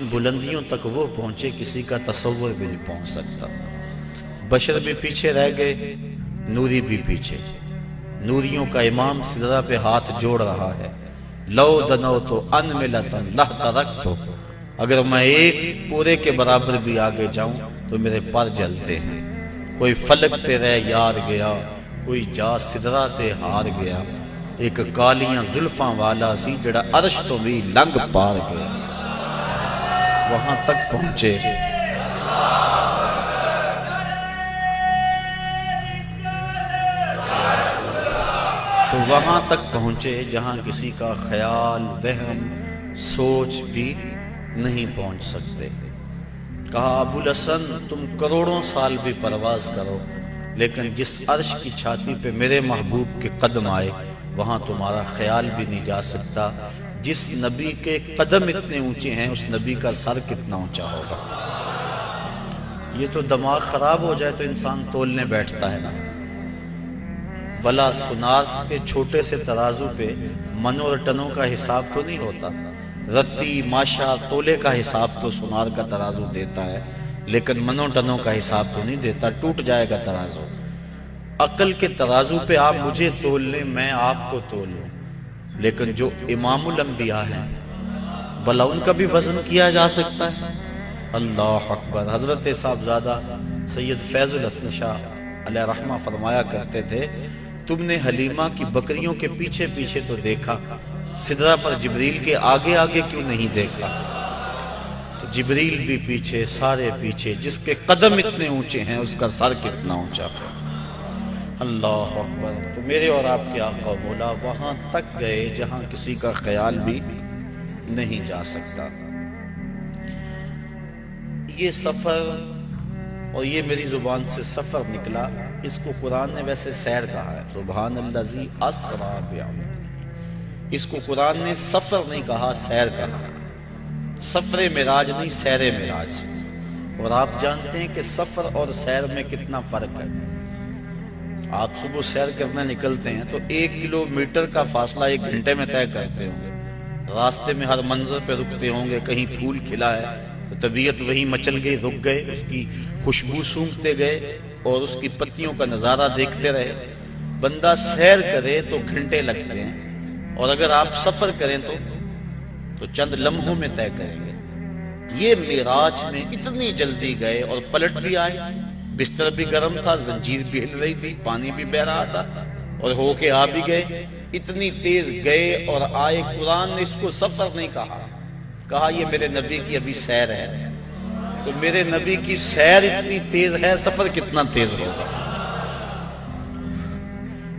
جن بلندیوں تک وہ پہنچے کسی کا تصور بھی نہیں پہنچ سکتا۔ بشر بھی پیچھے رہ گئے، نوری بھی پیچھے۔ نوریوں کا امام سدرہ پہ ہاتھ جوڑ رہا ہے، لو دنو تو ان ملتن لہ ترکتو، اگر میں ایک پورے کے برابر بھی آگے جاؤں تو میرے پر جلتے ہیں۔ کوئی فلک تے رہ یار گیا، کوئی جا سدرہ تے ہار گیا، ایک کالیاں زلفاں والا سی جڑا عرش تو بھی لنگ پار گیا۔ وہاں تک پہنچے تو وہاں تک پہنچے جہاں کسی کا خیال، وہم، سوچ بھی نہیں پہنچ سکتے۔ کہا ابو الحسن تم کروڑوں سال بھی پرواز کرو، لیکن جس عرش کی چھاتی پہ میرے محبوب کے قدم آئے وہاں تمہارا خیال بھی نہیں جا سکتا۔ جس نبی کے قدم اتنے اونچے ہیں اس نبی کا سر کتنا اونچا ہوگا۔ یہ تو دماغ خراب ہو جائے تو انسان تولنے بیٹھتا ہے نا۔ بلا سنار کے چھوٹے سے ترازو پہ منوں اور ٹنوں کا حساب تو نہیں ہوتا۔ رتی، ماشا، تولے کا حساب تو سنار کا ترازو دیتا ہے، لیکن منوں ٹنوں کا حساب تو نہیں دیتا، ٹوٹ جائے گا ترازو۔ عقل کے ترازو پہ آپ مجھے تول لیں، میں آپ کو تول لوں، لیکن جو امام الانبیاء ہیں بھلا ان کا بھی وزن کیا جا سکتا ہے؟ اللہ اکبر۔ حضرت صاحبزادہ سید فیض الحسن شاہ علیہ رحمہ فرمایا کرتے تھے، تم نے حلیمہ کی بکریوں کے پیچھے پیچھے تو دیکھا، سدرہ پر جبریل کے آگے آگے کیوں نہیں دیکھا؟ تو جبریل بھی پیچھے، سارے پیچھے، جس کے قدم اتنے اونچے ہیں اس کا سر کتنا اونچا ہے۔ اللہ اکبر۔ تو میرے اور آپ کے آقا و مولا وہاں تک گئے جہاں کسی کا خیال بھی نہیں جا سکتا۔ یہ سفر، اور یہ میری زبان سے سفر نکلا، اس کو قرآن نے ویسے سیر کہا ہے، سبحان الذی اسری بعبدہ۔ اس کو قرآن نے سفر نہیں کہا، سیر کہا۔ سفر معراج نہیں، سیر معراج۔ اور آپ جانتے ہیں کہ سفر اور سیر میں کتنا فرق ہے۔ آپ صبح سیر کرنے نکلتے ہیں تو 1 کلومیٹر کا فاصلہ 1 گھنٹے میں طے کرتے ہوں گے۔ راستے میں ہر منظر پہ رکتے ہوں گے، کہیں پھول کھلا ہے تو طبیعت وہی مچل گئی، رک گئے، اس کی خوشبو سونگھتے گئے اور اس کی پتیوں کا نظارہ دیکھتے رہے۔ بندہ سیر کرے تو گھنٹے لگتے ہیں، اور اگر آپ سفر کریں تو چند لمحوں میں طے کریں گے۔ یہ معراج میں اتنی جلدی گئے اور پلٹ بھی آئے، بستر بھی گرم تھا، زنجیر بھی ہل رہی تھی، پانی بھی بہ رہا تھا، اور ہو کے آ بھی گئے۔ اتنی تیز گئے اور آئے۔ قرآن نے اس کو سفر نہیں کہا یہ میرے نبی کی ابھی سیر ہے۔ تو میرے نبی کی سیر اتنی تیز ہے، سفر کتنا تیز ہوگا۔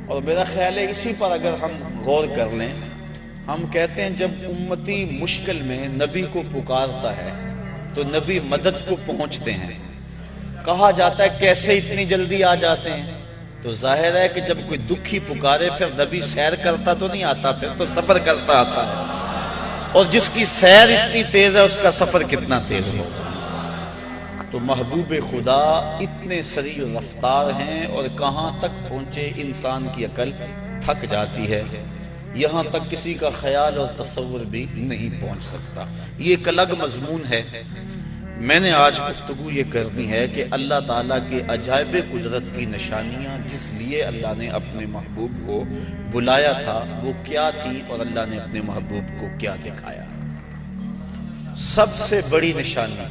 اور میرا خیال ہے اسی پر اگر ہم غور کر لیں، ہم کہتے ہیں جب امتی مشکل میں نبی کو پکارتا ہے تو نبی مدد کو پہنچتے ہیں۔ کہا جاتا ہے کیسے اتنی جلدی آ جاتے ہیں؟ تو ظاہر ہے کہ جب کوئی دکھی پکارے پھر نبی سیر کرتا تو نہیں آتا، پھر تو سفر کرتا آتا ہے۔ اور جس کی سیر اتنی تیز ہے اس کا سفر کتنا تیز ہوگا۔ تو محبوب خدا اتنے سریع رفتار ہیں، اور کہاں تک پہنچے انسان کی عقل تھک جاتی ہے، یہاں تک کسی کا خیال اور تصور بھی نہیں پہنچ سکتا۔ یہ ایک الگ مضمون ہے۔ میں نے آج گفتگو یہ کرنی ہے کہ اللہ تعالیٰ کے عجائب قدرت کی نشانیاں جس لیے اللہ نے اپنے محبوب کو بلایا تھا وہ کیا تھی، اور اللہ نے اپنے محبوب کو کیا دکھایا۔ سب سے بڑی نشانی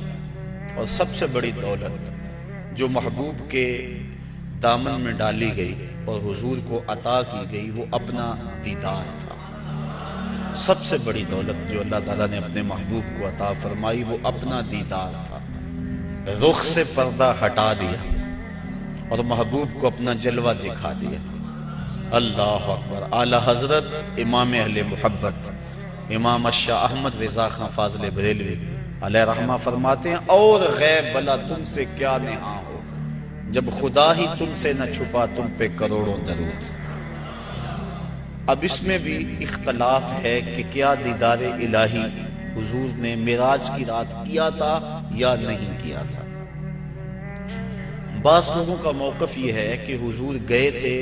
اور سب سے بڑی دولت جو محبوب کے دامن میں ڈالی گئی اور حضور کو عطا کی گئی وہ اپنا دیدار تھا۔ سب سے بڑی دولت جو اللہ تعالیٰ نے اپنے محبوب کو عطا فرمائی وہ اپنا دیدار تھا۔ رخ سے پردہ ہٹا دیا اور محبوب کو اپنا جلوہ دکھا دیا۔ اللہ اکبر۔ اعلیٰ حضرت امام اہل محبت امام الشاہ احمد رضا خان فاضل بریلوی علیہ رحمہ فرماتے ہیں، اور غیب بلا تم سے کیا نہاں ہو، جب خدا ہی تم سے نہ چھپا تم پہ کروڑوں درود۔ اب اس میں بھی اختلاف ہے کہ کیا دیدار الہی حضور نے معراج کی رات کیا تھا یا نہیں کیا تھا۔ بعض لوگوں کا موقف یہ ہے کہ حضور گئے تھے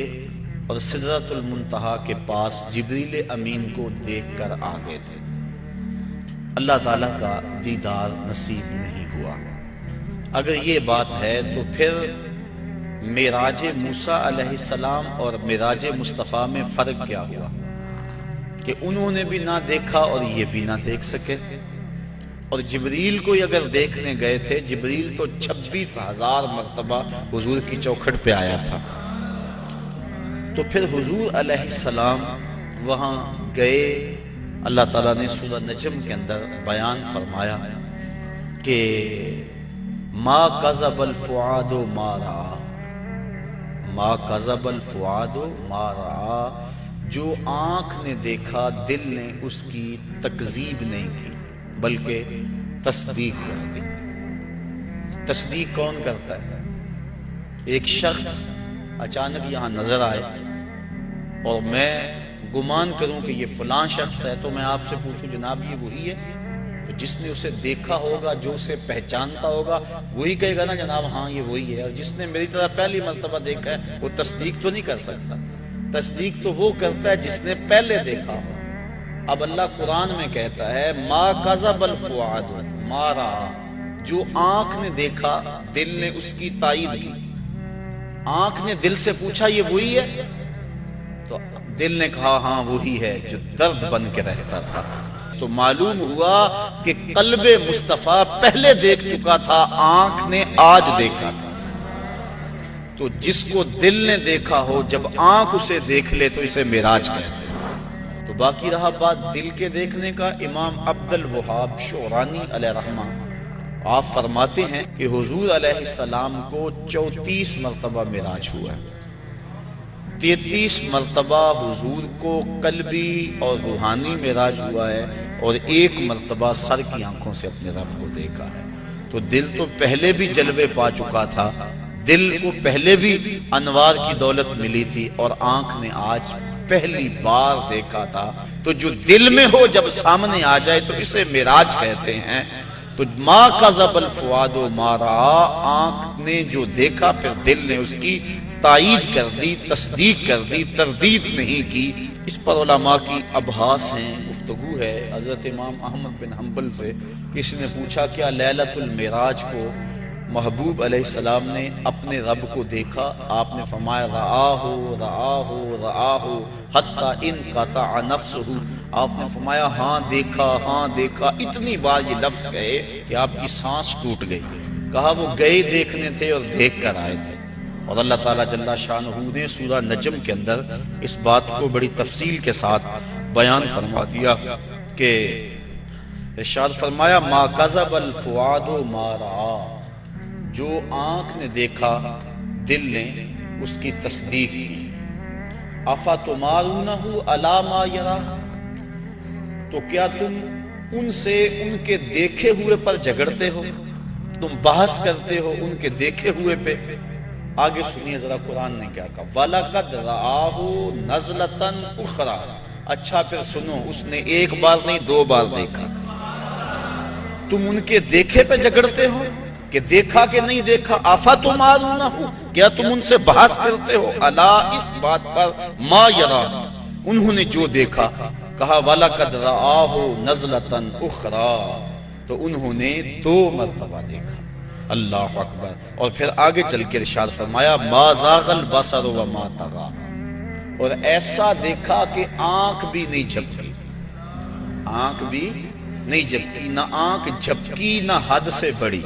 اور سدرۃ المنتہا کے پاس جبریل امین کو دیکھ کر آ گئے تھے۔ اللہ تعالیٰ کا دیدار نصیب نہیں ہوا۔ اگر یہ بات ہے تو پھر معراج موسیٰ علیہ السلام اور معراج مصطفیٰ میں فرق کیا ہوا کہ انہوں نے بھی نہ دیکھا اور یہ بھی نہ دیکھ سکے؟ اور جبریل کو اگر دیکھنے گئے تھے، جبریل تو 26,000 مرتبہ حضور کی چوکھٹ پہ آیا تھا، تو پھر حضور علیہ السلام وہاں گئے۔ اللہ تعالیٰ نے سورہ نجم کے اندر بیان فرمایا کہ ما کذب الفؤاد ما رأى، ما کذب الفؤاد ما رأى، جو آنکھ نے دیکھا دل نے اس کی تکذیب نہیں کی بلکہ تصدیق کر دی۔ تصدیق کون کرتا ہے؟ ایک شخص اچانک یہاں نظر آئے اور میں گمان کروں کہ یہ فلاں شخص ہے، تو میں آپ سے پوچھوں جناب یہ وہی ہے؟ تو جس نے اسے دیکھا ہوگا، جو اسے پہچانتا ہوگا، وہی کہے گا نا جناب ہاں یہ وہی ہے۔ اور جس نے میری طرح پہلی مرتبہ دیکھا ہے وہ تصدیق تو نہیں کر سکتا۔ تصدیق تو وہ کرتا ہے جس نے پہلے دیکھا ہو۔ اب اللہ قرآن میں کہتا ہے ما کذب الفؤاد ما رأى، جو آنکھ نے دیکھا دل نے اس کی تائید کی۔ آنکھ نے دل سے پوچھا یہ وہی ہے، تو دل نے کہا ہاں وہی ہے جو درد بن کے رہتا تھا۔ تو معلوم ہوا کہ قلب مصطفیٰ پہلے دیکھ چکا تھا، آنکھ نے آج دیکھا تھا۔ تو جس کو دل نے دیکھا ہو جب آنکھ اسے دیکھ لے تو اسے معراج کہتے ہیں۔ تو باقی رہا بات دل کے دیکھنے کا، امام عبد الوہاب شعرانی علیہ رحمہ آپ فرماتے ہیں کہ حضور علیہ السلام کو 34 مرتبہ معراج ہوا ہے۔ 33 مرتبہ حضور کو قلبی اور روحانی معراج ہوا ہے، اور 1 مرتبہ سر کی آنکھوں سے اپنے رب کو دیکھا ہے۔ تو دل تو پہلے بھی جلوے پا چکا تھا، دل کو پہلے بھی انوار کی دولت ملی تھی، اور آنکھ نے آج پہلی بار دیکھا تھا۔ تو جو دل میں ہو جب سامنے آ جائے تو اسے معراج کہتے ہیں۔ تو ما کذب الفؤاد ما رأى، آنکھ نے جو دیکھا پھر دل نے اس کی تائید کر دی، تصدیق کر دی، تردید نہیں کی۔ اس پر علماء کی ابحاث ہیں، گفتگو ہے۔ حضرت امام احمد بن حنبل سے کسی نے پوچھا کیا لیلۃ المعراج کو محبوب علیہ السلام نے اپنے رب کو دیکھا؟ آپ نے فرمایا رآہ رآہ رآہ حتی انقطع نفسہ، آپ نے فرمایا ہاں دیکھا ہاں دیکھا، اتنی بار یہ لفظ کہے کہ آپ کی سانس ٹوٹ گئی۔ کہا وہ گئے دیکھنے تھے اور دیکھ کر آئے تھے۔ اور اللہ تعالیٰ جل شانہ نے سورہ نجم کے اندر اس بات کو بڑی تفصیل کے ساتھ بیان فرما دیا کہ ارشاد فرمایا ما کذب الفؤاد ما رأى، جو آنکھ نے دیکھا دل نے اس کی تصدیق کی۔ افتمارونہ علی ما یرا، تو کیا تم ان سے ان کے دیکھے ہوئے پر جھگڑتے ہو، تم بحث کرتے ہو ان کے دیکھے ہوئے پہ؟ آگے سنیے ذرا قرآن نے کیا کہا، وَلَقَدْ رَآهُ نَزْلَةً أُخْرَى، اچھا پھر سنو، اس نے 1 بار نہیں 2 بار دیکھا۔ تم ان کے دیکھے پہ جھگڑتے ہو کہ دیکھا کہ نہیں دیکھا؟ افتمارونہ، کیا تم ان سے بحث کرتے ہو؟ الا، اس بات پر، ما یرا، انہوں نے جو دیکھا۔ کہا وَلَقَدْ رَآهُ نَزْلَةً أُخْرَى، تو انہوں نے 2 مرتبہ دیکھا۔ اللہ اکبر۔ اور پھر آگے چل کے ارشاد فرمایا ما زاغ البصر وما طغى، اور ایسا دیکھا کہ آنکھ بھی نہیں جھپکی، آنکھ بھی نہیں جھپکی، نہ آنکھ جھپکی نہ حد سے بڑی۔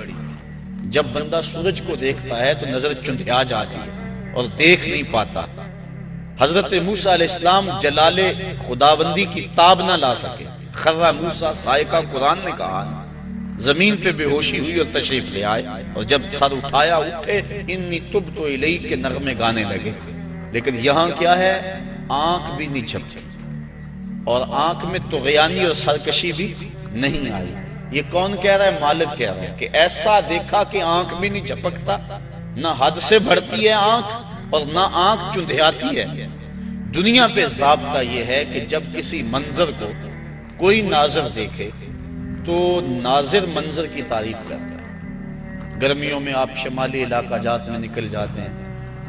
جب بندہ سورج کو دیکھتا ہے تو نظر چندھیا جاتی ہے اور دیکھ نہیں پاتا۔ حضرت موسیٰ علیہ السلام جلال خداوندی کی تاب نہ لا سکے، خرّ موسیٰ صاعقہ، قرآن نے کہا، زمین پہ بے ہوشی ہوئی اور تشریف لے آئے، اور جب سر اٹھایا اٹھے انی تبت الیک کے نغمے گانے لگے۔ لیکن یہاں کیا ہے؟ آنکھ بھی نہیں جھپکی، اور آنکھ میں طغیانی اور سرکشی بھی نہیں آئی۔ یہ کون کہہ رہا ہے؟ مالک کہہ رہا ہے کہ ایسا دیکھا کہ آنکھ بھی نہیں جھپکتا، نہ حد سے بڑھتی ہے آنکھ اور نہ آنکھ چندھیاتی ہے۔ دنیا پہ ضابطہ یہ ہے کہ جب کسی منظر کو کوئی ناظر دیکھے تو ناظر منظر کی تعریف کرتا ہے۔ گرمیوں میں آپ شمالی علاقہ جات میں نکل جاتے ہیں،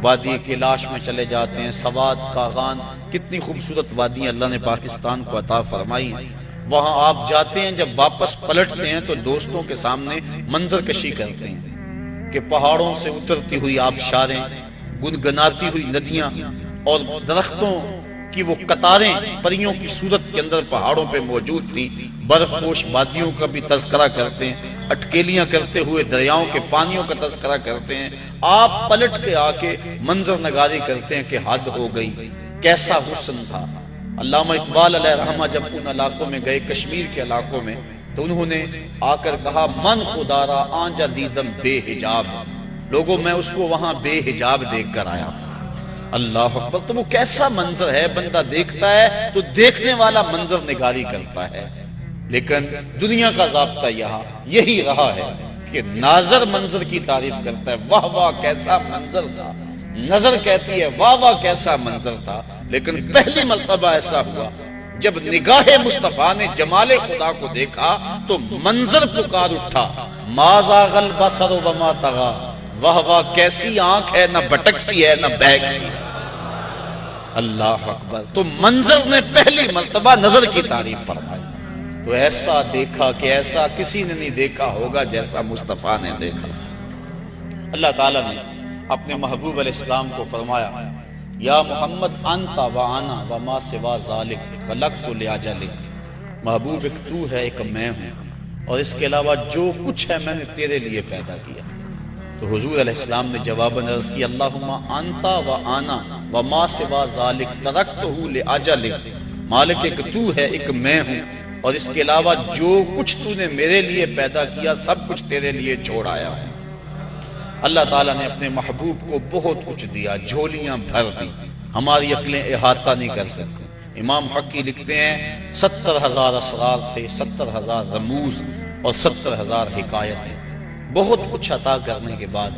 وادی کیلاش میں چلے جاتے ہیں، سوات، کاغان، کتنی خوبصورت وادیاں اللہ نے پاکستان کو عطا فرمائی ہیں۔ وہاں آپ جاتے ہیں، جب واپس پلٹتے ہیں تو دوستوں کے سامنے منظر کشی کرتے ہیں کہ پہاڑوں سے اترتی ہوئی آبشاریں، گنگناتی ہوئی ندیاں اور درختوں کی وہ قطاریں پریوں کی صورت کے اندر پہاڑوں پہ موجود تھی، برف پوش وادیوں کا بھی تذکرہ کرتے ہیں، اٹکیلیاں کرتے ہوئے دریاؤں کے پانیوں کا تذکرہ کرتے ہیں۔ آپ پلٹ کے آ کے منظر نگاری کرتے ہیں کہ حد ہو گئی، کیسا حسن تھا۔ علامہ اقبال علیہ رحمہ جب ان علاقوں میں گئے، کشمیر کے علاقوں میں، تو انہوں نے آ کر کہا من خدارا آنجا دیدم بے حجاب، لوگوں میں اس کو وہاں بے حجاب دیکھ کر آیا۔ اللہ اکبر! تو وہ کیسا منظر ہے، بندہ دیکھتا ہے تو دیکھنے والا منظر نگاری کرتا ہے، لیکن دنیا کا ضابطہ یہاں یہی رہا ہے کہ ناظر منظر کی تعریف کرتا ہے، واہ واہ کیسا منظر تھا، نظر کہتی ہے واہ واہ کیسا منظر تھا، لیکن پہلی مرتبہ ایسا ہوا جب نگاہ مصطفیٰ نے جمال خدا کو دیکھا تو منظر پکار اٹھا، ما زاغ البصر وما طغی، واہ واہ کیسی آنکھ ہے، نہ بھٹکتی ہے نہ بہکتی ہے۔ اللہ اکبر! تو منظر نے پہلی مرتبہ نظر کی تعریف فرمائی، تو ایسا دیکھا کہ ایسا کسی نے نہیں دیکھا ہوگا جیسا مصطفیٰ نے دیکھا۔ اللہ تعالیٰ نے اپنے محبوب علیہ السلام کو فرمایا، یا محمد انت وانا وما سوا ذالک خلقت لاجلک، محبوب ایک تو ہے ایک میں ہوں، اور اس کے علاوہ جو کچھ ہے میں نے تیرے لیے پیدا کیا۔ تو حضور علیہ السلام نے جواباً عرض کی، اللہم انت وانا وما سوا ذالک ترکتہ لاجلک، مالک ایک تو ہے ایک میں ہوں، اور اس کے علاوہ جو کچھ تو نے میرے لیے پیدا کیا سب کچھ تیرے لیے چھوڑ آیا ہے۔ اللہ تعالیٰ نے اپنے محبوب کو بہت کچھ دیا، جھولیاں بھر دی، ہماری عقلیں احاطہ نہیں کر سکتی۔ امام حقی لکھتے ہیں 70,000 اسرار تھے، 70,000 رموز اور 70,000 حکایتیں، بہت کچھ عطا کرنے کے بعد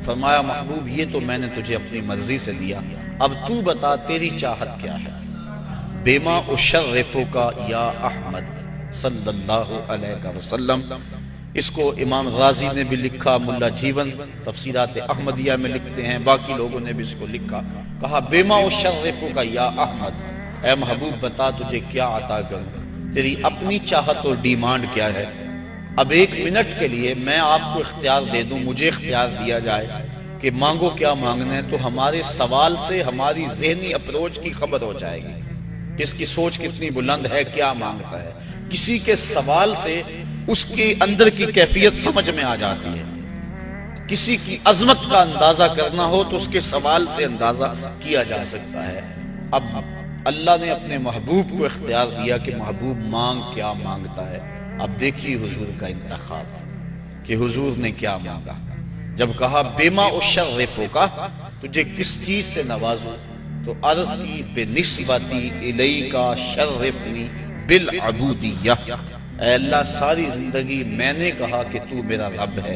فرمایا محبوب یہ تو میں نے تجھے اپنی مرضی سے دیا، اب تو بتا تیری چاہت کیا ہے۔ بیما اشرفک یا احمد صلی اللہ علیہ وسلم، اس کو امام غازی نے بھی لکھا، ملا جیون تفسیرات احمدیہ میں لکھتے ہیں، باقی لوگوں نے بھی اس کو لکھا، کہا بیما اشرفک یا احمد، اے محبوب بتا تجھے کیا عطا کروں، تیری اپنی چاہت اور ڈیمانڈ کیا ہے۔ اب 1 منٹ کے لیے میں آپ کو اختیار دے دوں، مجھے اختیار دیا جائے کہ مانگو کیا مانگنا ہے، تو ہمارے سوال سے ہماری ذہنی اپروچ کی خبر ہو جائے گی، کس کی سوچ کتنی بلند ہے، کیا مانگتا ہے۔ کسی کے سوال سے اس کے اندر کی کیفیت سمجھ میں آ جاتی ہے، کسی کی عظمت کا اندازہ کرنا ہو تو اس کے سوال سے اندازہ کیا جا سکتا ہے۔ اب اللہ نے اپنے محبوب کو اختیار دیا کہ محبوب مانگ کیا مانگتا ہے۔ اب دیکھیے حضور کا انتخاب کہ حضور نے کیا مانگا۔ جب کہا بیما اشرفک، تجھے کس چیز سے نوازوں، تو عرض کی بنسبتی الیک شرفنی بالعبودیہ، اے اللہ ساری زندگی میں نے کہا کہ تو میرا رب ہے،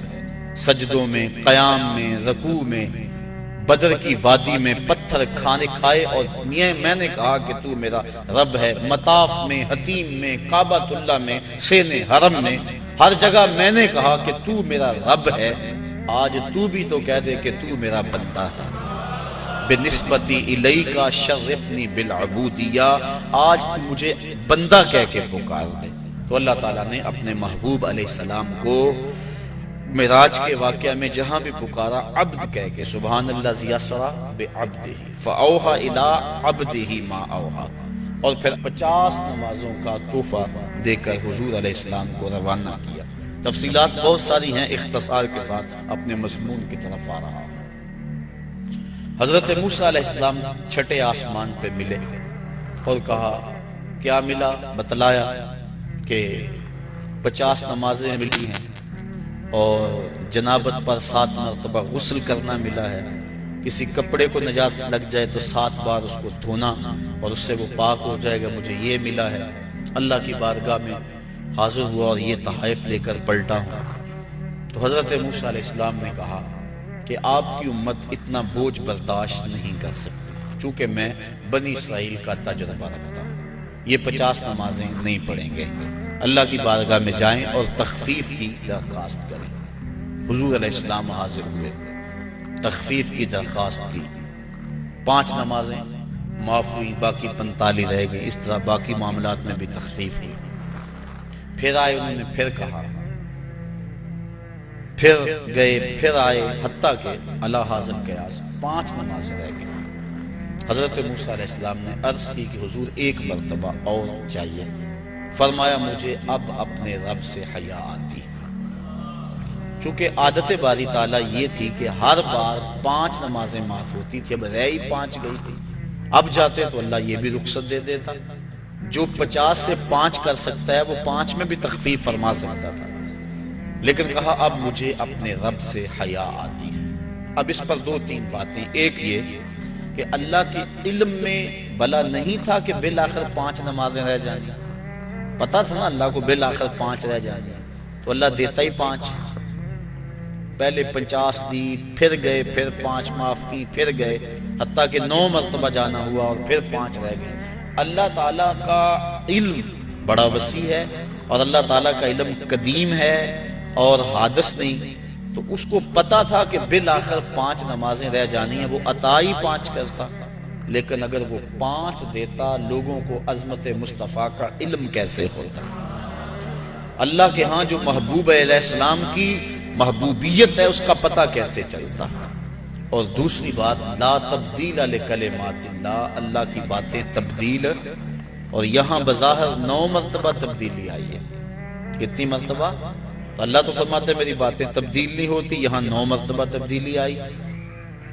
سجدوں میں، قیام میں، رکوع میں، بدر کی وادی میں پتھر کھانے کھائے، اور میں نے کہا کہ تو میرا رب ہے، مطاف میں، حتیم میں، کعبۃ اللہ میں، سین حرم میں، ہر جگہ میں نے کہا کہ تو میرا رب ہے۔ آج تو بھی تو کہہ دے کہ تو میرا بندہ ہے، بنسبتی الیک شرفنی بالعبودیہ، آج تو مجھے بندہ کہہ کے پکار دے۔ تو اللہ تعالیٰ نے اپنے محبوب علیہ السلام کو معراج کے واقعہ میں جہاں بھی پکارا عبد کہہ کے، سبحان الذی اسری بعبدہ فاوحی الی عبدہ ما اوحی، اور پھر 50 نمازوں کا تحفہ دے کر حضور علیہ السلام کو روانہ کیا۔ تفصیلات بہت ساری ہیں، اختصار کے ساتھ اپنے مضمون کی طرف آ رہا ہوں۔ حضرت موسیٰ علیہ السلام چھٹے آسمان پہ ملے اور کہا کیا ملا، بتلایا کہ 50 نمازیں ملی ہیں اور جنابت پر 7 مرتبہ غسل کرنا ملا ہے، کسی کپڑے کو نجاست لگ جائے تو 7 بار اس کو دھونا اور اس سے وہ پاک ہو جائے گا، مجھے یہ ملا ہے۔ اللہ کی بارگاہ میں حاضر ہوا اور یہ تحائف لے کر پلٹا ہوں۔ تو حضرت موسیٰ علیہ السلام نے کہا کہ آپ کی امت اتنا بوجھ برداشت نہیں کر سکتی، چونکہ میں بنی اسرائیل کا تجربہ رکھتا ہوں، یہ 50 نمازیں نہیں پڑھیں گے۔ اللہ کی بارگاہ میں جائیں اور تخفیف کی درخواست کریں۔ حضور علیہ السلام حاضر ہوئے، تخفیف کی درخواست کی، 5 نمازیں معاف ہوئی، باقی 45 رہ گئی، اس طرح باقی معاملات میں بھی تخفیف ہوئی۔ پھر آئے، انہوں نے پھر کہا، پھر گئے، پھر آئے، حتیٰ کہ اللہ حاضر قیاس 5 نمازیں رہ گئی۔ حضرت موسیٰ علیہ السلام نے عرض کی کہ حضور ایک مرتبہ اور چاہیے۔ فرمایا مجھے اب اپنے رب سے حیا آتی ہے، چونکہ عادت باری تعالیٰ یہ تھی کہ ہر بار 5 نمازیں معاف ہوتی تھی، اب رہ ہی 5 گئی تھی، اب جاتے تو اللہ یہ بھی رخصت دے دیتا، جو 50 سے 5 کر سکتا ہے وہ 5 میں بھی تخفیف فرما سکتا تھا، لیکن کہا اب مجھے اپنے رب سے حیا آتی ہے۔ اب اس پر 2-3 باتیں، ایک یہ کہ اللہ کے علم میں بلا نہیں تھا کہ بالآخر 5 نمازیں رہ جائیں، پتا تھا نا اللہ کو بالآخر 5 رہ جائیں، تو اللہ دیتا ہی 5، پہلے 50 دی، پھر گئے، پھر 5 معاف کی، پھر گئے، حتیٰ کہ 9 مرتبہ جانا ہوا اور پھر 5 رہ گئے۔ اللہ تعالیٰ کا علم بڑا وسیع ہے، اور اللہ تعالیٰ کا علم قدیم ہے اور حادث نہیں، تو اس کو پتا تھا کہ بالآخر 5 نمازیں رہ جانی ہیں، وہ عطا ہی 5 کرتا، لیکن اگر وہ 5 دیتا لوگوں کو عظمت مصطفیٰ کا علم کیسے ہوتا؟ اللہ کے ہاں جو محبوب علیہ السلام کی محبوبیت ہے اس کا پتہ کیسے چلتا؟ اور دوسری بات، لا تبدیل لکلمات اللہ، اللہ کی باتیں تبدیل، اور یہاں بظاہر 9 مرتبہ تبدیلی آئی ہے، کتنی مرتبہ؟ تو اللہ تو فرماتے میری باتیں تبدیل نہیں ہوتی، یہاں 9 مرتبہ تبدیلی آئی،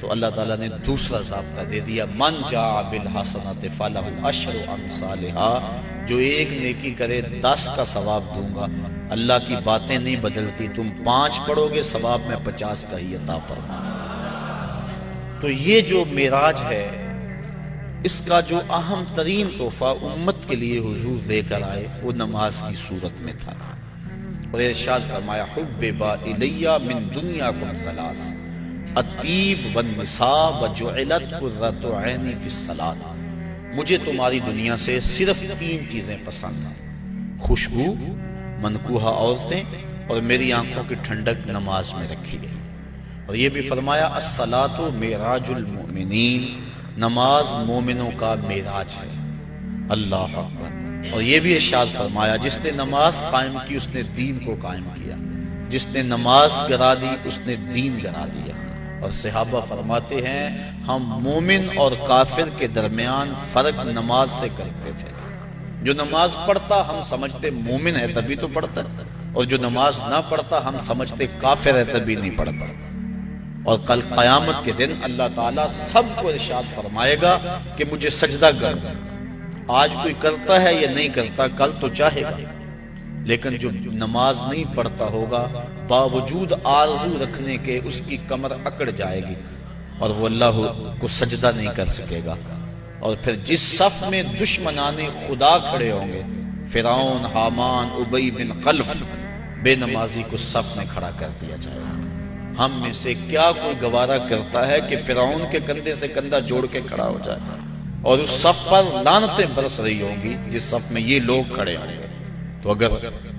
تو اللہ تعالیٰ نے دوسرا ضابطہ دے دیا، من جاء بالحسنۃ فلہ عشر امثالھا، جو ایک نیکی کرے 10 کا ثواب دوں گا۔ اللہ کی باتیں نہیں بدلتی، تم 5 پڑھو گے ثواب میں 50 کا ہی عطا فرماؤں۔ تو یہ جو معراج ہے، اس کا جو اہم ترین تحفہ امت کے لیے حضور لے کر آئے وہ نماز کی صورت میں تھا، اور ارشاد فرمایا حبب الی من دنیاکم ثلاث الطیب والنساء وجعلت قرۃ عینی فی الصلاۃ، مجھے تمہاری دنیا سے صرف 3 چیزیں پسند ہیں، خوشبو، منکوحہ عورتیں، اور میری آنکھوں کی ٹھنڈک نماز میں رکھی گئی۔ اور یہ بھی فرمایا الصلاۃ معراج المؤمنین، نماز مومنوں کا معراج ہے، اللہ اکبر۔ اور یہ بھی ارشاد فرمایا جس نے نماز قائم کی اس نے دین کو قائم کیا، جس نے نماز گرا دی اس نے دین گرا دیا۔ اور صحابہ فرماتے ہیں ہم مومن اور کافر کے درمیان فرق نماز سے کرتے تھے، جو نماز پڑھتا ہم سمجھتے مومن ہے تبھی تو پڑھتا، اور جو نماز نہ پڑھتا ہم سمجھتے کافر ہے تبھی نہیں پڑھتا۔ اور کل قیامت کے دن اللہ تعالیٰ سب کو ارشاد فرمائے گا کہ مجھے سجدہ کر، آج کوئی کرتا ہے یا نہیں کرتا، کل تو چاہے گا، لیکن جو نماز نہیں پڑھتا ہوگا باوجود آرزو رکھنے کے اس کی کمر اکڑ جائے گی اور وہ اللہ کو سجدہ نہیں کر سکے گا۔ اور پھر جس صف میں دشمنان خدا کھڑے ہوں گے، فرعون، حامان، ابی بن خلف، بے نمازی کو صف میں کھڑا کر دیا جائے گا۔ ہم میں سے کیا کوئی گوارا کرتا ہے کہ فرعون کے کندھے سے کندھا جوڑ کے کھڑا ہو جائے اور اس صف پر لعنتیں برس رہی ہوں گی جس صف میں یہ لوگ کھڑے ہوں گے؟ تو اگر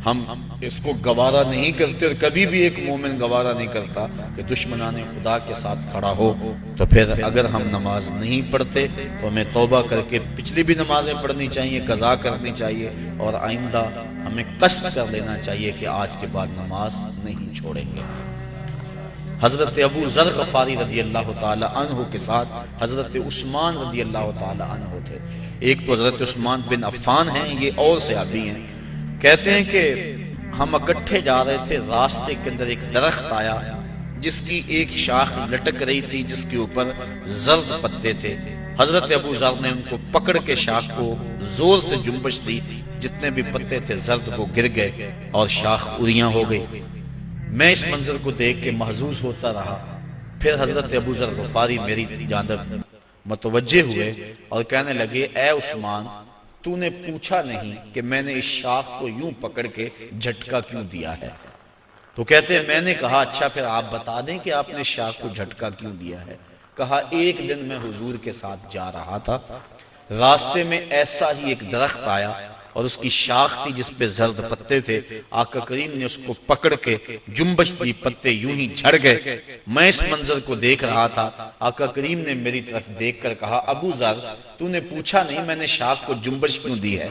ہم اس کو گوارا نہیں کرتے، اور کبھی بھی ایک مومن گوارا نہیں کرتا کہ دشمنان خدا کے ساتھ کھڑا ہو، تو پھر اگر ہم نماز نہیں پڑھتے تو ہمیں توبہ کر کے پچھلی بھی نمازیں پڑھنی چاہیے، قضا کرنی چاہیے، اور آئندہ ہمیں قصد کر لینا چاہیے کہ آج کے بعد نماز نہیں چھوڑیں گے۔ حضرت ابو ذر غفاری رضی اللہ تعالی عنہ کے ساتھ حضرت عثمان رضی اللہ تعالی عنہ تھے۔ ایک تو حضرت عثمان بن عفان ہیں، یہ اور صحابی ہیں، کہتے ہیں کہ ہم اکٹھے جا رہے تھے، راستے کے اندر ایک درخت آیا جس کی ایک شاخ لٹک رہی تھی جس کے اوپر زرد پتے تھے۔ حضرت ابو ذر نے ان کو پکڑ کے شاخ کو زور سے جنبش دی، جتنے بھی پتے تھے زرد وہ گر گئے اور شاخ اریاں ہو گئی۔ میں اس منظر کو دیکھ کے محظوظ ہوتا رہا۔ پھر حضرت ابو ذر غفاری میری جانب متوجہ ہوئے اور کہنے لگے اے عثمان، تو نے پوچھا نہیں کہ میں نے اس شاخ کو یوں پکڑ کے جھٹکا کیوں دیا ہے؟ تو کہتے ہیں میں نے کہا اچھا پھر آپ بتا دیں کہ آپ نے شاخ کو جھٹکا کیوں دیا ہے۔ کہا ایک دن میں حضور کے ساتھ جا رہا تھا، راستے میں ایسا ہی ایک درخت آیا اور اس کی شاخ تھی جس پہ زرد پتے تھے، آقا کریم نے اس کو پکڑ کے جنبش دی، پتے یوں ہی جھڑ گئے۔ میں اس منظر کو دیکھ رہا تھا، آقا کریم نے میری طرف دیکھ کر کہا ابو ذر تو نے پوچھا نہیں میں نے شاخ کو جنبش کیوں دی ہے؟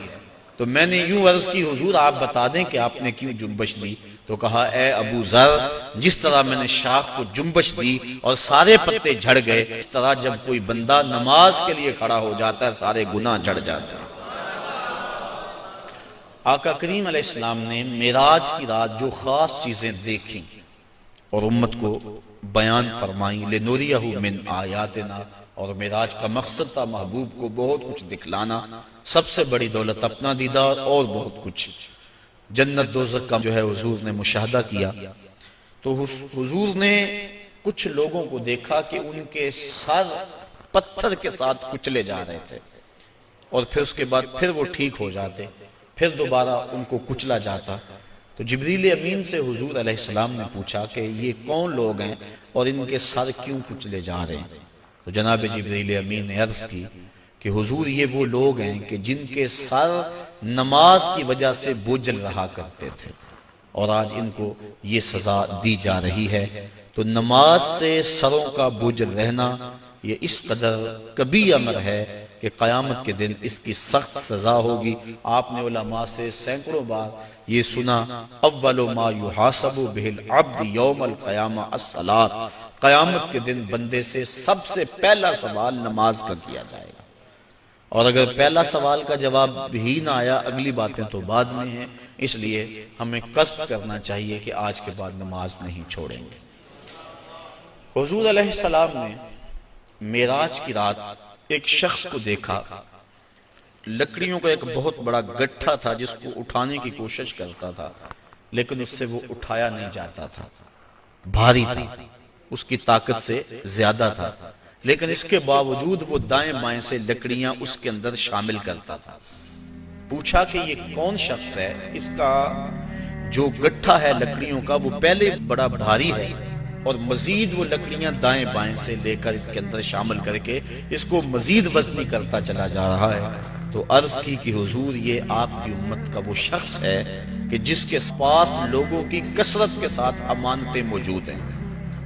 تو میں نے یوں عرض کی حضور آپ بتا دیں کہ آپ نے کیوں جنبش دی؟ تو کہا اے ابو ذر، جس طرح میں نے شاخ کو جنبش دی اور سارے پتے جھڑ گئے، اس طرح جب کوئی بندہ نماز کے لیے کھڑا ہو جاتا ہے سارے گناہ جھڑ جاتے ہیں۔ آقا کریم علیہ السلام نے معراج کی رات جو خاص چیزیں دیکھیں اور امت کو بیان فرمائیں، لِنُرِيَهُ مِنْ آیاتنا، اور معراج کا مقصد تھا محبوب کو بہت کچھ دکھلانا، سب سے بڑی دولت اپنا دیدار اور بہت کچھ۔ جنت دوزخ کا جو ہے حضور نے مشاہدہ کیا تو حضور نے کچھ لوگوں کو دیکھا کہ ان کے سر پتھر کے ساتھ کچلے جا رہے تھے، اور پھر اس کے بعد پھر وہ ٹھیک ہو جاتے، پھر دوبارہ ان کو کچلا جاتا۔ تو جبریل امین سے حضور علیہ السلام نے پوچھا کہ یہ کون لوگ ہیں اور ان کے سر کیوں کچلے جا رہے ہیں؟ تو جناب جبریل امین نے عرض کی کہ حضور یہ وہ لوگ ہیں کہ جن کے سر نماز کی وجہ سے بوجھل رہا کرتے تھے، اور آج ان کو یہ سزا دی جا رہی ہے۔ تو نماز سے سروں کا بوجھل رہنا یہ اس قدر کبھی امر ہے کہ قیامت کے دن اس کی سخت سزا ہوگی۔ آپ نے علماء سے سینکڑوں بار یہ سنا، اول ما یحاسب بہ العبد یوم القیامہ الصلاۃ، قیامت کے دن بندے سے سب سے پہلا سوال نماز کا کیا جائے گا، اور اگر پہلا سوال کا جواب بھی نہ آیا اگلی باتیں تو بعد میں ہیں، اس لیے ہمیں قصد کرنا چاہیے کہ آج کے بعد نماز نہیں چھوڑیں گے۔ حضور علیہ السلام نے معراج کی رات ایک شخص کو دیکھا، لکڑیوں کا ایک بہت بڑا گٹھا تھا جس کو اٹھانے کی کوشش کرتا تھا، لیکن اس سے وہ اٹھایا نہیں جاتا تھا، بھاری تھا، اس کی طاقت سے زیادہ تھا، لیکن اس کے باوجود وہ دائیں بائیں سے لکڑیاں اس کے اندر شامل کرتا تھا۔ پوچھا کہ یہ کون شخص ہے؟ اس کا جو گٹھا ہے لکڑیوں کا وہ پہلے بڑا بھاری ہے، اور مزید وہ لکڑیاں دائیں بائیں سے لے کر اس کے اندر شامل کر کے اس کو مزید وزنی کرتا چلا جا رہا ہے۔ تو عرض کی کہ حضور یہ آپ کی امت کا وہ شخص ہے کہ جس کے پاس لوگوں کی کثرت کے ساتھ امانتیں موجود ہیں،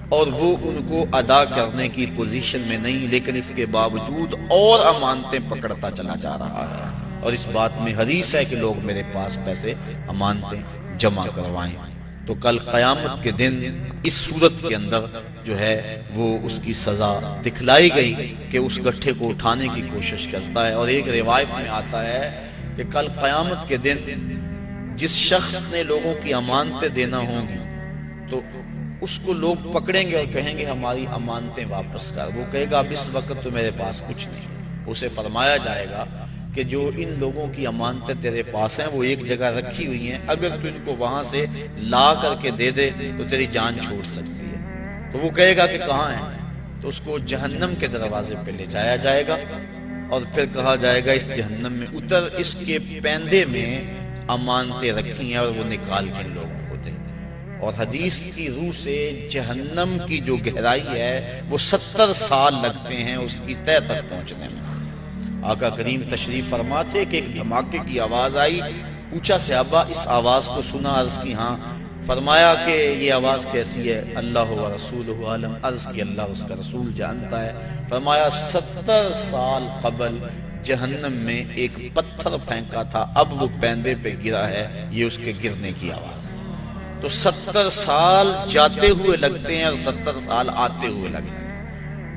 اور وہ ان کو ادا کرنے کی پوزیشن میں نہیں، لیکن اس کے باوجود اور امانتیں پکڑتا چلا جا رہا ہے، اور اس بات میں حدیث ہے کہ لوگ میرے پاس پیسے امانتیں جمع کروائیں۔ تو کل قیامت کے دن اس صورت کے اندر جو ہے وہ اس کی سزا دکھلائی گئی کہ اس گٹھے کو اٹھانے کی کوشش کرتا ہے۔ اور ایک روایت میں آتا ہے کہ کل قیامت کے دن جس شخص نے لوگوں کی امانتیں دینا ہوں گی تو اس کو لوگ پکڑیں گے اور کہیں گے ہماری امانتیں واپس کر۔ وہ کہے گا اب اس وقت تو میرے پاس کچھ نہیں۔ اسے فرمایا جائے گا کہ جو ان لوگوں کی امانتیں تیرے پاس ہیں وہ ایک جگہ رکھی ہوئی ہیں، اگر تو ان کو وہاں سے لا کر کے دے دے تو تیری جان چھوٹ سکتی ہے۔ تو وہ کہے گا کہ کہاں ہیں؟ تو اس کو جہنم کے دروازے پہ لے جایا جائے گا، اور پھر کہا جائے گا اس جہنم میں اتر، اس کے پیندے میں امانتیں رکھی ہیں اور وہ نکال کے لوگوں کو دے۔ اور حدیث کی روح سے جہنم کی جو گہرائی ہے وہ 70 سال لگتے ہیں اس کی تہہ تک پہنچنے میں۔ آقا کریم تشریف فرما تھے کہ ایک دھماکے کی آواز آئی، پوچھا صحابہ اس آواز کو سنا؟ عرض کی ہاں۔ فرمایا کہ یہ آواز کیسی ہے؟ اللہ و رسولہ عالم۔ عرض کی اللہ اس کا رسول جانتا ہے۔ فرمایا 70 سال قبل جہنم میں ایک پتھر پھینکا تھا، اب وہ پیندے پہ گرا ہے، یہ اس کے گرنے کی آواز ہے۔ تو 70 سال جاتے ہوئے لگتے ہیں اور 70 سال آتے ہوئے لگتے ہیں۔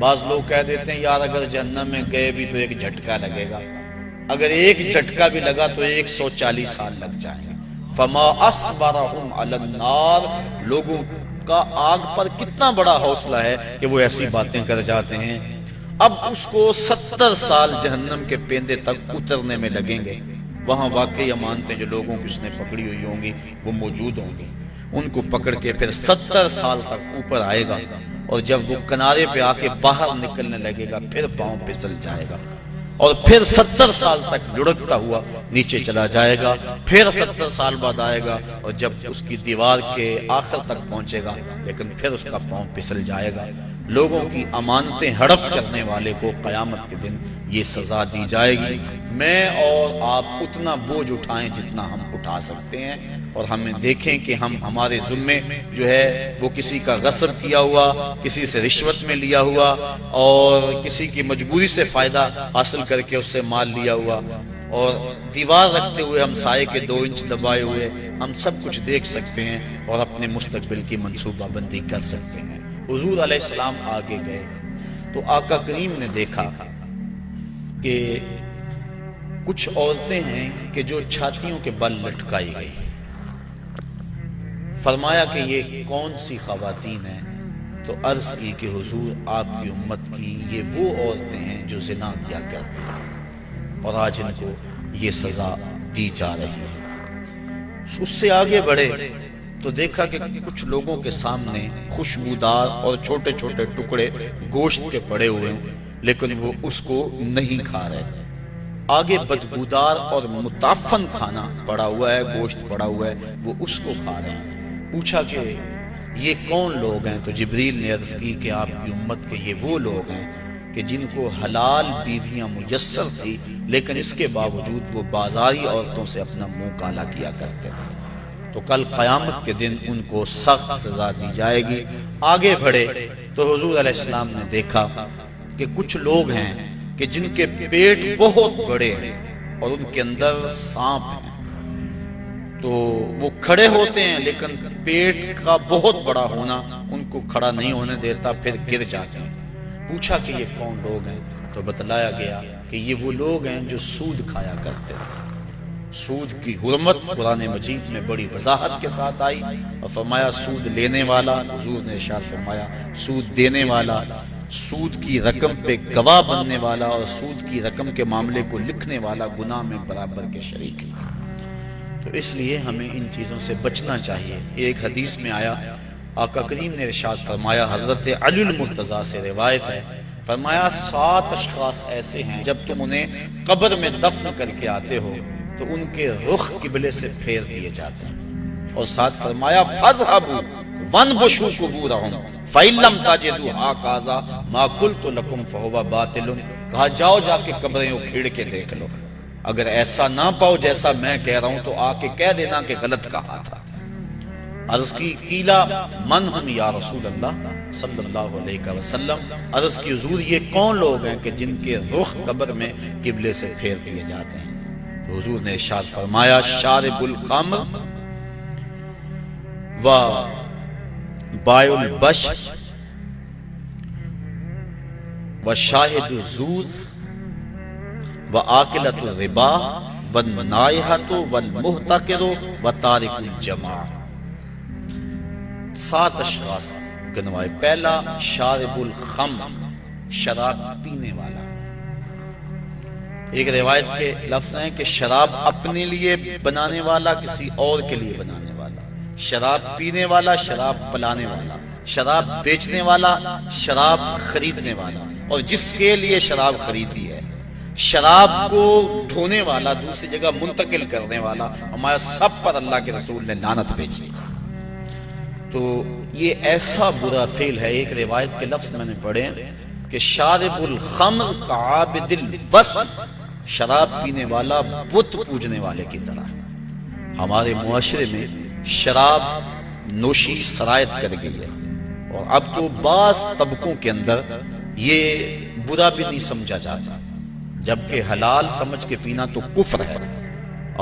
بعض لوگ کہہ دیتے ہیں یار اگر جہنم میں گئے بھی تو ایک جھٹکا لگے گا، اگر ایک جھٹکا بھی لگا تو 140 سال لگ جائیں گے۔ فما اصبرهم علی النار، لوگوں کا آگ پر کتنا بڑا حوصلہ ہے کہ وہ ایسی باتیں کر جاتے ہیں۔ اب اس کو 70 سال جہنم کے پیندے تک اترنے میں لگیں گے، وہاں واقعی امانتیں جو لوگوں کی اس نے پکڑی ہوئی ہوں گی وہ موجود ہوں گی، ان کو پکڑ کے پھر 70 سال تک اوپر آئے گا، اور جب وہ کنارے پہ آ کے باہر نکلنے لگے گا پھر پاؤں پھسل جائے گا، اور پھر 70 سال تک لڑکتا ہوا نیچے چلا جائے گا، پھر 70 سال بعد آئے گا، اور جب اس کی دیوار کے آخر تک پہنچے گا لیکن پھر اس کا پاؤں پھسل جائے گا۔ لوگوں کی امانتیں ہڑپ کرنے والے کو قیامت کے دن یہ سزا دی جائے گی۔ میں اور آپ اتنا بوجھ اٹھائیں جتنا ہم اٹھا سکتے ہیں، اور ہمیں دیکھیں کہ ہم ہمارے ذمے جو ہے وہ کسی کا غصب کیا ہوا، کسی سے رشوت میں لیا ہوا، اور کسی کی مجبوری سے فائدہ حاصل کر کے اس سے مال لیا ہوا، اور دیوار رکھتے ہوئے ہم سائے کے 2 انچ دبائے ہوئے ہم سب کچھ دیکھ سکتے ہیں اور اپنے مستقبل کی منصوبہ بندی کر سکتے ہیں۔ حضور علیہ السلام آگے گئے تو آقا کریم نے دیکھا کہ کچھ عورتیں ہیں کہ جو چھاتیوں کے بل لٹکائی گئی۔ فرمایا کہ یہ کون سی خواتین ہیں؟ تو عرض کی کہ حضور آپ کی امت کی یہ وہ عورتیں ہیں جو زنا کیا کرتی ہیں اور آج ان کو یہ سزا دی جا رہی ہے۔ اس سے آگے بڑھے تو دیکھا کہ کچھ لوگوں کے سامنے خوشبودار اور چھوٹے چھوٹے ٹکڑے گوشت کے پڑے ہوئے ہیں لیکن وہ اس کو نہیں کھا رہے۔ آگے بدبودار اور متعفن کھانا پڑا ہوا ہے، گوشت پڑا ہوا ہے، وہ اس کو کھا رہے ہیں۔ پوچھا کہ یہ کون لوگ ہیں؟ تو جبریل نے عرض کی کہ آپ کی امت کے یہ وہ لوگ ہیں کہ جن کو حلال بیویاں میسر تھی لیکن اس کے باوجود وہ بازاری عورتوں سے اپنا منہ کالا کیا کرتے تھے، تو کل قیامت کے دن ان کو سخت سزا دی جائے گی۔ آگے بڑھے تو حضور علیہ السلام نے دیکھا کہ کچھ لوگ ہیں کہ جن کے پیٹ بہت بڑے ہیں اور ان کے اندر سانپ ہیں، تو وہ کھڑے ہوتے ہیں لیکن پیٹ کا بہت بڑا ہونا ان کو کھڑا نہیں ہونے دیتا، پھر گر جاتے ہیں۔ پوچھا کہ یہ کون لوگ ہیں؟ تو بتلایا گیا کہ یہ وہ لوگ ہیں جو سود کھایا کرتے تھے۔ سود کی حرمت قرآن مجید میں بڑی وضاحت کے ساتھ آئی اور فرمایا سود لینے والا، حضور نے ارشاد فرمایا سود دینے والا، سود کی رقم پہ گواہ بننے والا اور سود کی رقم کے معاملے کو لکھنے والا گناہ میں برابر کے شریک ہے۔ تو اس لیے ہمیں ان چیزوں سے بچنا چاہیے۔ ایک حدیث میں آیا، آقا کریم نے ارشاد فرمایا، حضرت علی المرتضیٰ سے روایت ہے، فرمایا 7 اشخاص ایسے ہیں جب تم انہیں قبر میں دفن کر کے آتے ہو تو ان کے رخ قبلے سے پھیر دیے جاتے ہیں، اور ساتھ فرمایا فَاذْهَبُوا وَانْبُشُوا قُبُورَهُمْ فَإِن لَّمْ تَجِدُوا هَٰكَذَا مَا قُلْتُ لَكُمْ فَهُوَ بَاطِلٌ، کہا جاؤ جا کے قبریں اکھیڑ کے دیکھ لو، اگر ایسا نہ پاؤ جیسا میں کہہ رہا ہوں تو آ کے کہہ دینا کہ غلط کہا تھا۔ عرض کی قیلا من ہم یا رسول اللہ صلی اللہ علیہ وسلم، عرض کی حضور یہ کون لوگ ہیں کہ جن کے رخ قبر میں قبلے سے پھیر دیے جاتے ہیں؟ تو حضور نے ارشاد فرمایا شارب الخمر و بائع البش و شاہد الزور و آکلۃ الربا والنائحۃ والمحتقر و تارک الجماع۔ 7 اشخاص گنوائے۔ پہلا شارب الخمر، شراب پینے والا۔ ایک روایت کے لفظ ہیں کہ شراب اپنے لیے بنانے والا، کسی اور کے لیے بنانے والا، شراب پینے والا، شراب پلانے والا، شراب بیچنے والا، شراب خریدنے والا، اور جس کے لیے شراب خریدی ہے، شراب کو ڈھونے والا، دوسری جگہ منتقل کرنے والا، ہمارا سب پر اللہ کے رسول نے لعنت بھیجی۔ تو یہ ایسا برا فعل ہے۔ ایک روایت کے لفظ میں نے پڑھے کہ شارب الخمر کعابد الوثن، شراب پینے والا بت پوجنے والے کی طرح۔ ہمارے معاشرے میں شراب نوشی سرایت کر گئی ہے، اور اب تو بعض طبقوں کے اندر یہ برا بھی نہیں سمجھا جاتا، جبکہ حلال سمجھ کے پینا تو کفر ہے،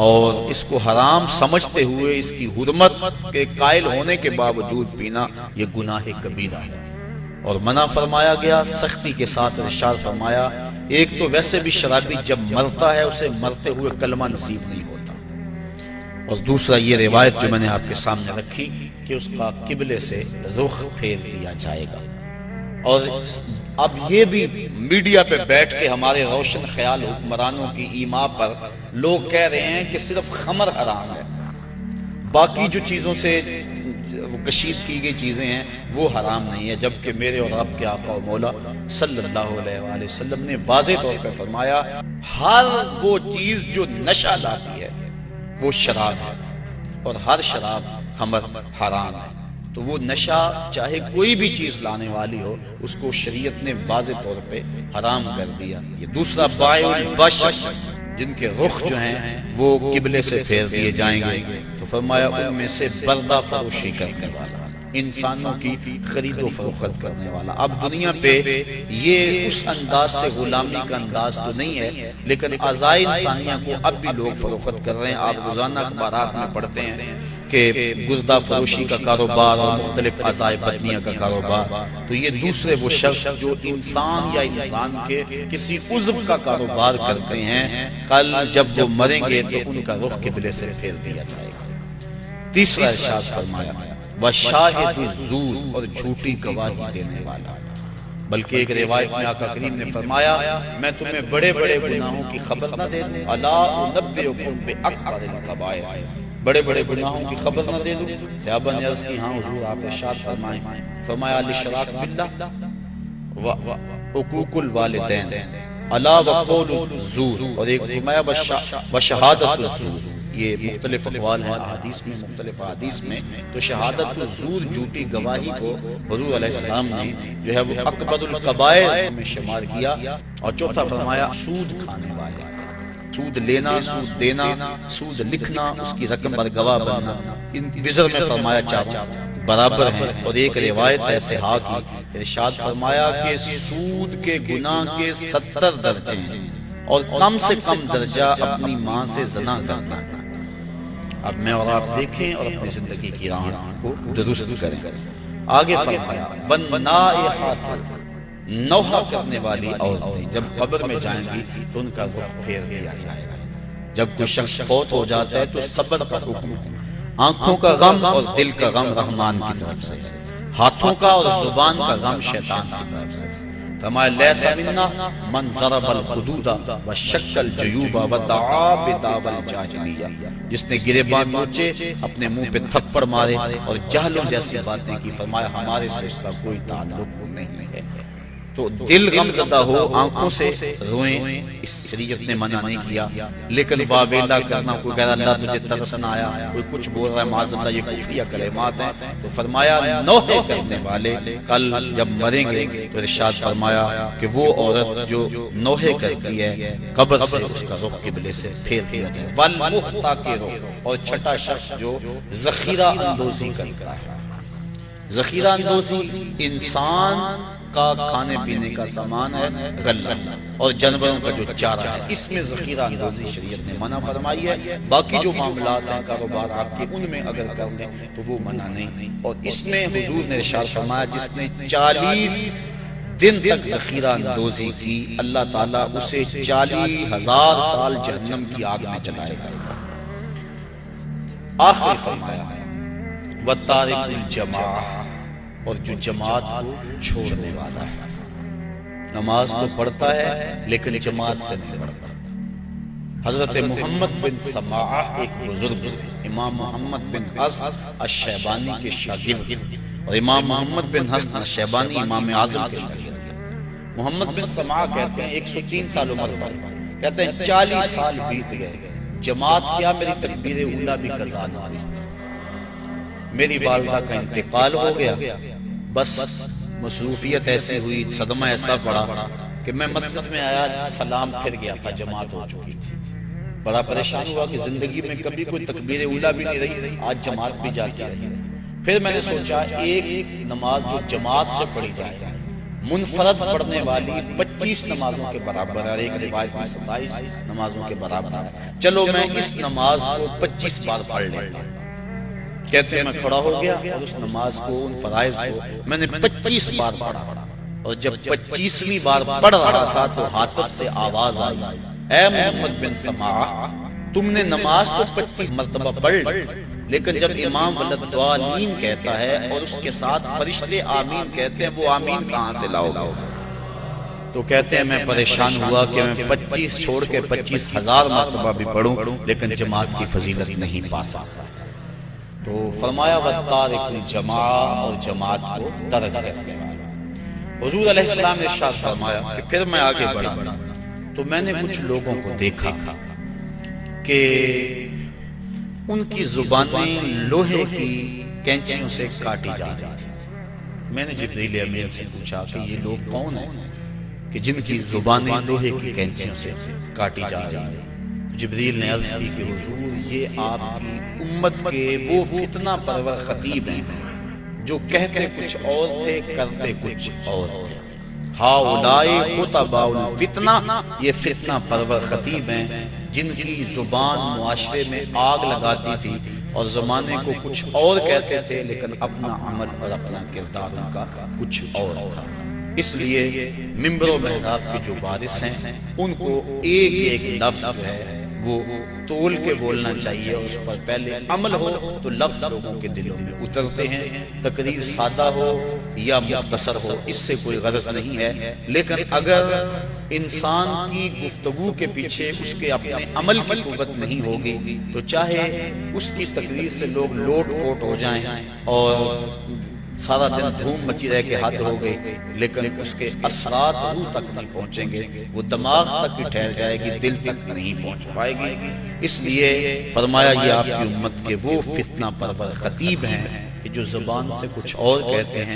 اور اس کو حرام سمجھتے ہوئے اس کی حرمت کے قائل ہونے کے باوجود پینا یہ گناہ کبیرہ ہے، اور منع فرمایا گیا سختی کے ساتھ۔ ارشاد فرمایا ایک تو ویسے بھی شرابی جب مرتا ہے اسے مرتے ہوئے کلمہ نصیب نہیں ہوتا، اور دوسرا یہ روایت جو میں نے آپ کے سامنے رکھی کہ اس کا قبلے سے رخ پھیر دیا جائے گا۔ اور اب یہ بھی میڈیا پہ بیٹھ کے ہمارے روشن خیال حکمرانوں کی ایما پر لوگ کہہ رہے ہیں کہ صرف خمر حرام ہے، باقی جو چیزوں سے کشید کی گئی چیزیں ہیں وہ حرام نہیں ہے، جبکہ میرے اور آپ کے آقا و مولا صلی اللہ علیہ وآلہ وسلم نے واضح طور پہ فرمایا ہر وہ چیز جو نشہ لاتی ہے وہ شراب ہے، اور ہر شراب خمر حرام ہے۔ تو وہ نشہ چاہے کوئی بھی چیز لانے والی ہو اس کو شریعت نے واضح طور پہ حرام کر دیا۔ یہ دوسرا بائع البش، جن کے رخ جو ہیں وہ قبلے سے پھیر دیے جائیں گے، تو فرمایا ان میں سے بردہ فروشی کرنے والا، انسانوں کی خرید و فروخت کرنے والا۔ اب دنیا پہ یہ اس انداز سے غلامی کا انداز تو نہیں ہے، لیکن اعضائے انسانیہ کو اب بھی لوگ فروخت کر رہے ہیں۔ آپ روزانہ اخبارات میں پڑھتے ہیں کہ گردہ فروشی کا کاروبار اور مختلف اعضائے بدنیہ کا کاروبار، تو یہ دوسرے وہ شخص جو انسان یا انسان کے کسی عضو کا کاروبار کرتے ہیں، کل جب وہ مریں گے تو ان کا رخ قبلے سے پھیر دیا جائے گا۔ تیسرا ارشاد فرمایا وَشَاهِدُ الزُّورِ، اور جھوٹی گواہی دینے والا۔ بلکہ ایک روایت میں آقا کریم نے فرمایا میں تمہیں بڑے بڑے گناہوں کی خبر نہ دے دوں، الا انبئکم بأکبر الکبائر، بڑے بڑے گناہوں کی خبر نہ دے دوں؟ صحابہ نے عرض کی ہاں حضور، آپ ارشاد فرمائیں۔ فرمایا الاشراک باللہ وعقوق الوالدین الا وقول الزور، اور ایک فرمایا وشہادت الزور۔ یہ مختلف اقوال ہیں احادیث میں، مختلف احادیث میں، تو شہادت الزور جھوٹی گواہی کو حضور علیہ السلام نے جو ہے وہ اکبر الکبائر میں شمار کیا۔ اور چوتھا فرمایا سود کھانے والے، سود لینا، سود دینا، سود لکھنا، اس کی رقم پر گواہ بننا، ان وزر میں فرمایا چاچا برابر ہیں۔ اور ایک روایت ہے صحاح کی، ارشاد فرمایا کہ سود کے گناہ کے 70 درجے ہیں، اور کم سے کم درجہ اپنی ماں سے زنا کرنا۔ اب میں اور آپ دیکھیں اور اپنی زندگی کی راہ کو درست کریں۔ آگے فرمایا وَالنَّائِحَاتُ، نوحہ کرنے والی عورتیں جب قبر میں جائیں گی تو ان کا رخ پھیر دیا جائے گا۔ جب کوئی شخص فوت ہو جاتا ہے تو صبر کا حکم ہے، آنکھوں کا غم اور دل کا غم رحمان کی طرف سے، ہاتھوں کا اور زبان کا غم شیطان کی طرف سے۔ فرمایا لیس منا من ضرب الخدود وشق الجیوب ودعا بدعوی الجاہلیہ، جس نے گریبان نوچے، اپنے منہ پہ تھپڑ مارے اور جہلوں جیسی باتیں کی، فرمایا ہمارے سے اس کا کوئی تعلق نہیں ہے۔ تو دل غم زدہ ہو، آنکھوں سے روئیں، اس شریعت نے منع نہیں کیا، لیکن واویلا کرنا، کوئی کہہ رہا اللہ تجھے ترس نہ آیا، کوئی کچھ بول رہا ہے معاذ اللہ، یہ کفریہ کلمات ہیں، تو فرمایا نوحے کرنے والے کل جب مریں گے تو ارشاد فرمایا کہ وہ عورت جو نوحے کرتی ہے قبر سے اس کا رخ قبلے سے پھیر دیا جائے۔ والمحتکر، اور چھٹا شخص جو ذخیرہ اندوزی کرتا ہے۔ ذخیرہ اندوزی انسان کا کھانے پینے کا سامان ہے، غلہ، اور جانوروں کا جو چارہ ہے، اس میں ذخیرہ اندوزی شریعت نے منع فرمائی ہے۔ باقی جو معاملات ہیں کاروبار آپ کے، ان میں اگر کر لیں تو وہ منع نہیں۔ اور اس میں حضور نے ارشاد فرمایا جس نے 40 دن تک ذخیرہ اندوزی کی، اللہ تعالیٰ اسے 40,000 سال جہنم کی آگ میں جلائے گا۔ آخری فرمایا وَتَارِكُ الْجَمَاعَةِ، اور جو جماعت کو چھوڑنے والا ہے، نماز تو پڑھتا ہے لیکن جماعت سے نہیں پڑھتا۔ حضرت محمد بن سماعہ ایک بزرگ، امام محمد بن حسن الشیبانی کے شاگرد، اور امام محمد بن حسن الشیبانی امام اعظم کے شاگرد۔ محمد بن سماعہ کہتے ہیں 103 سال عمر پائی، کہتے ہیں 40 سال بیت گئے، جماعت کیا میری تکبیر اولیٰ بھی قضا نہ ہوئی، میری والدہ کا انتقال ہو گیا، بس مصروفیت ایسی ہوئی، صدمہ ایسا پڑا کہ میں مسجد میں آیا، سلام پھر گیا تھا، جماعت ہو چکی تھی، بڑا پریشان ہوا کہ زندگی میں کبھی کوئی تکبیر اولیٰ بھی نہیں رہی، آج جماعت بھی جاتی رہی۔ پھر میں نے سوچا ایک نماز جو جماعت سے پڑھی جائے، منفرد پڑھنے والی 25 نمازوں کے برابر ہے، اور ایک روایت میں 27 نمازوں کے برابر ہے، چلو میں اس نماز کو 25 بار پڑھ لیتا ہوں۔ کہتے ہیں میں کھڑا ہو گیا اور اس نماز کو، ان فرائض کو میں نے 25 بار پڑھا، اور جب 25ویں بار پڑھ رہا تھا تو حاطب سے آواز آئی، اے محمد بن سماعہ تم نے نماز تو 25 مرتبہ پڑھ لی، لیکن جب امام ولدالضالین کہتا ہے اور اس کے ساتھ فرشتے آمین کہتے ہیں، وہ آمین کہاں سے لاؤ گے؟ تو کہتے ہیں میں پریشان ہوا کہ میں 25 چھوڑ کے 25,000 مرتبہ بھی پڑھوں لیکن جماعت کی فضیلت نہیں پا سکتا۔ تو فرمایا وَالتَّارِكُ الْجَمَاعَةِ، اور جماعت کو ترک کرنے والا۔ حضور علیہ السلام نے ارشاد فرمایا کہ پھر میں آگے بڑھا تو میں نے کچھ لوگوں کو دیکھا کہ ان کی زبانیں لوہے کی کینچیوں سے کاٹی جا رہی تھی۔ میں نے جبریل امین سے پوچھا کہ یہ لوگ کون ہیں کہ جن کی زبانیں لوہے کی کینچیوں سے کاٹی جا رہی ہیں؟ جبریل نے عرض کی کہ حضور یہ آپ کی امت کے وہ فتنہ پرور خطیب ہیں جو کہتے کچھ اور تھے کرتے کچھ اور تھے۔ ہاؤلائی خطباء الفتنہ، یہ فتنہ پرور خطیب ہیں جن کی زبان معاشرے میں آگ لگاتی تھی اور زمانے کو کچھ اور کہتے تھے، لیکن اپنا عمل اور اپنا کردار ان کا کچھ اور تھا۔ اس لیے منبر و محراب کے جو وارث ہیں ان کو ایک ایک لفظ ہے وہ تول کے بولنا چاہیے، اور اس پر پہلے عمل ہو تو لفظ لوگوں کے دلوں میں اترتے ہیں۔ تقریر سادہ ہو یا مختصر ہو اس سے کوئی غرض نہیں ہے، لیکن اگر انسان کی گفتگو کے پیچھے اس کے اپنے عمل کی قوت نہیں ہوگی تو چاہے اس کی تقریر سے لوگ لوٹ پوٹ ہو جائیں اور سارا دن دھوم مچی رہ کے حد ہو گئی، لیکن اس کے اثرات روح تک نہیں پہنچیں گے، وہ دماغ تک ہی ٹھہر جائے گی، دل تک نہیں پہنچ پائے گی۔ اس لیے فرمایا یہ آپ کی امت کے وہ فتنہ پرور خطیب ہیں کہ جو زبان سے کچھ اور کہتے ہیں